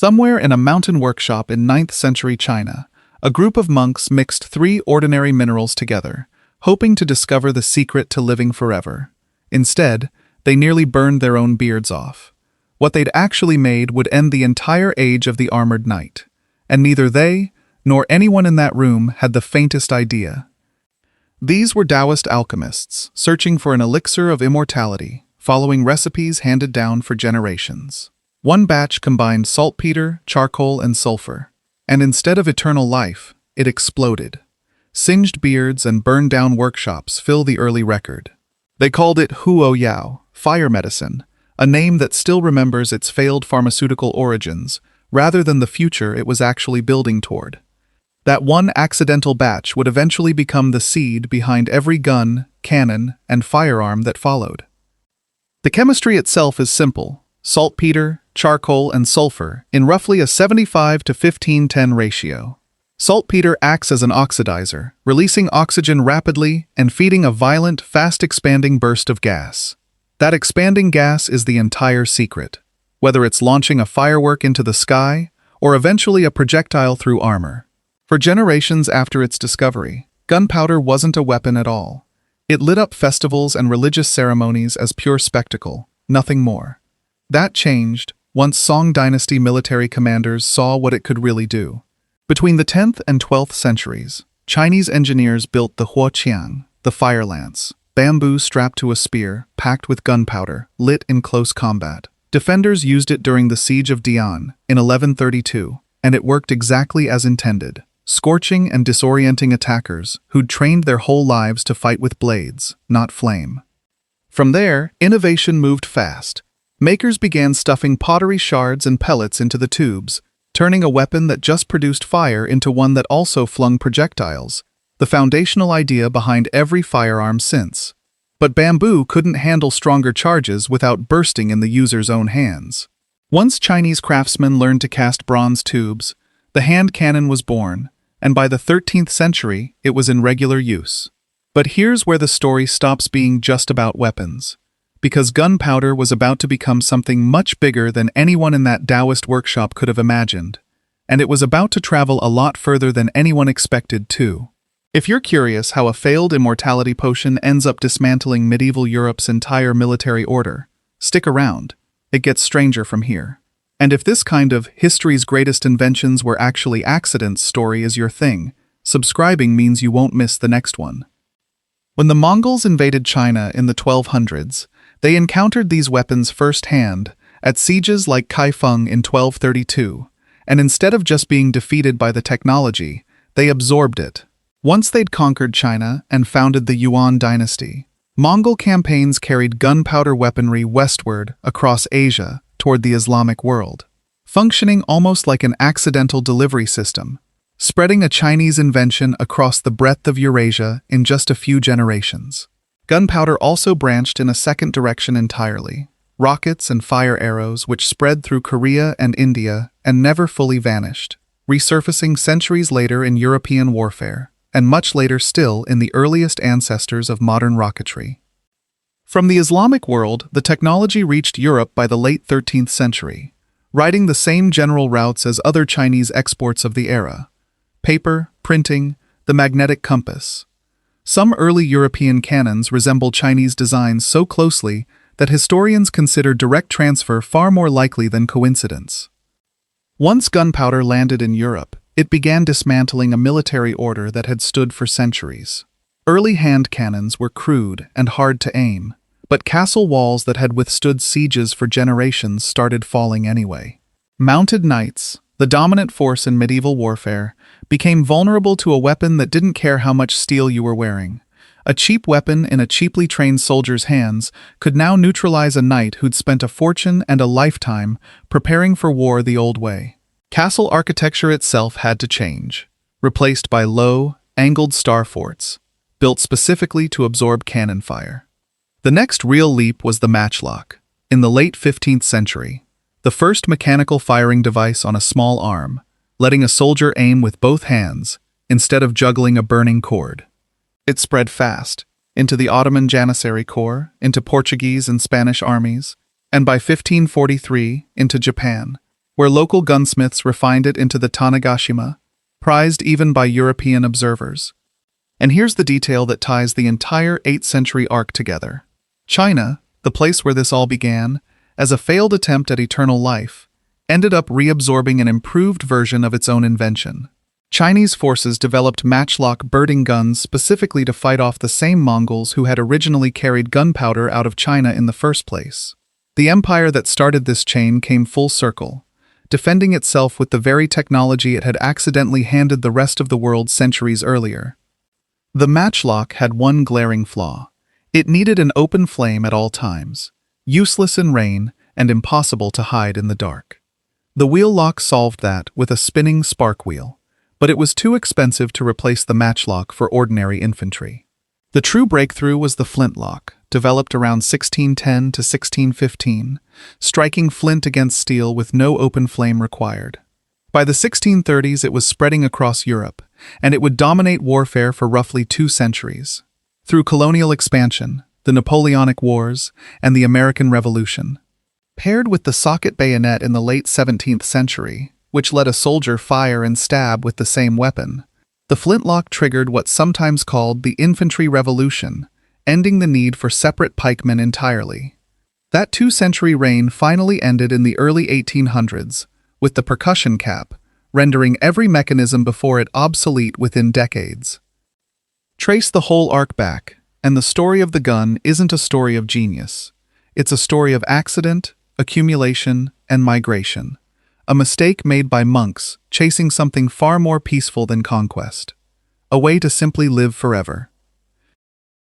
Somewhere in a mountain workshop in 9th century China, a group of monks mixed 3 ordinary minerals together, hoping to discover the secret to living forever. Instead, they nearly burned their own beards off. What they'd actually made would end the entire age of the armored knight, and neither they nor anyone in that room had the faintest idea. These were Taoist alchemists, searching for an elixir of immortality, following recipes handed down for generations. One batch combined saltpeter, charcoal, and sulfur, and instead of eternal life, it exploded. Singed beards and burned-down workshops fill the early record. They called it Huo Yao, fire medicine, a name that still remembers its failed pharmaceutical origins, rather than the future it was actually building toward. That one accidental batch would eventually become the seed behind every gun, cannon, and firearm that followed. The chemistry itself is simple: saltpeter, charcoal, and sulfur in roughly a 75 to 15:10 ratio. Saltpeter acts as an oxidizer, releasing oxygen rapidly and feeding a violent, fast-expanding burst of gas. That expanding gas is the entire secret, whether it's launching a firework into the sky or eventually a projectile through armor. For generations after its discovery, gunpowder wasn't a weapon at all. It lit up festivals and religious ceremonies as pure spectacle, nothing more. That changed once Song Dynasty military commanders saw what it could really do. Between the 10th and 12th centuries, Chinese engineers built the huoqiang, the fire lance, bamboo strapped to a spear, packed with gunpowder, lit in close combat. Defenders used it during the siege of Dian in 1132, and it worked exactly as intended, scorching and disorienting attackers who'd trained their whole lives to fight with blades, not flame. From there, innovation moved fast. Makers began stuffing pottery shards and pellets into the tubes, turning a weapon that just produced fire into one that also flung projectiles, the foundational idea behind every firearm since. But bamboo couldn't handle stronger charges without bursting in the user's own hands. Once Chinese craftsmen learned to cast bronze tubes, the hand cannon was born, and by the 13th century, it was in regular use. But here's where the story stops being just about weapons. Because gunpowder was about to become something much bigger than anyone in that Taoist workshop could have imagined, and it was about to travel a lot further than anyone expected, too. If you're curious how a failed immortality potion ends up dismantling medieval Europe's entire military order, stick around. It gets stranger from here. And if this kind of history's greatest inventions were actually accidents story is your thing, subscribing means you won't miss the next one. When the Mongols invaded China in the 1200s, they encountered these weapons firsthand at sieges like Kaifeng in 1232, and instead of just being defeated by the technology, they absorbed it. Once they'd conquered China and founded the Yuan dynasty, Mongol campaigns carried gunpowder weaponry westward across Asia toward the Islamic world, functioning almost like an accidental delivery system, spreading a Chinese invention across the breadth of Eurasia in just a few generations. Gunpowder also branched in a second direction entirely: rockets and fire arrows which spread through Korea and India and never fully vanished, resurfacing centuries later in European warfare, and much later still in the earliest ancestors of modern rocketry. From the Islamic world, the technology reached Europe by the late 13th century, riding the same general routes as other Chinese exports of the era: paper, printing, the magnetic compass. Some early European cannons resemble Chinese designs so closely that historians consider direct transfer far more likely than coincidence. Once gunpowder landed in Europe, it began dismantling a military order that had stood for centuries. Early hand cannons were crude and hard to aim, but castle walls that had withstood sieges for generations started falling anyway. Mounted knights, the dominant force in medieval warfare, became vulnerable to a weapon that didn't care how much steel you were wearing. A cheap weapon in a cheaply trained soldier's hands could now neutralize a knight who'd spent a fortune and a lifetime preparing for war the old way. Castle architecture itself had to change, replaced by low, angled star forts, built specifically to absorb cannon fire. The next real leap was the matchlock. In the late 15th century, the first mechanical firing device on a small arm, letting a soldier aim with both hands instead of juggling a burning cord. It spread fast, into the Ottoman Janissary Corps, into Portuguese and Spanish armies, and by 1543, into Japan. where local gunsmiths refined it into the Tanegashima, prized even by European observers. And here's the detail that ties the entire 8th century arc together. China, the place where this all began, as a failed attempt at eternal life, ended up reabsorbing an improved version of its own invention. Chinese forces developed matchlock birding guns specifically to fight off the same Mongols who had originally carried gunpowder out of China in the first place. The empire that started this chain came full circle, defending itself with the very technology it had accidentally handed the rest of the world centuries earlier. The matchlock had one glaring flaw. It needed an open flame at all times, useless in rain and impossible to hide in the dark. The wheel lock solved that with a spinning spark wheel, but it was too expensive to replace the matchlock for ordinary infantry. The true breakthrough was the flintlock, developed around 1610 to 1615, striking flint against steel with no open flame required. By the 1630s, it was spreading across Europe, and it would dominate warfare for roughly 2 centuries. Through colonial expansion, the Napoleonic Wars, and the American Revolution. Paired with the socket bayonet in the late 17th century, which let a soldier fire and stab with the same weapon, the flintlock triggered what's sometimes called the Infantry Revolution, ending the need for separate pikemen entirely. That 2-century reign finally ended in the early 1800s, with the percussion cap, rendering every mechanism before it obsolete within decades. Trace the whole arc back, and the story of the gun isn't a story of genius. It's a story of accident, accumulation, and migration. A mistake made by monks chasing something far more peaceful than conquest. A way to simply live forever.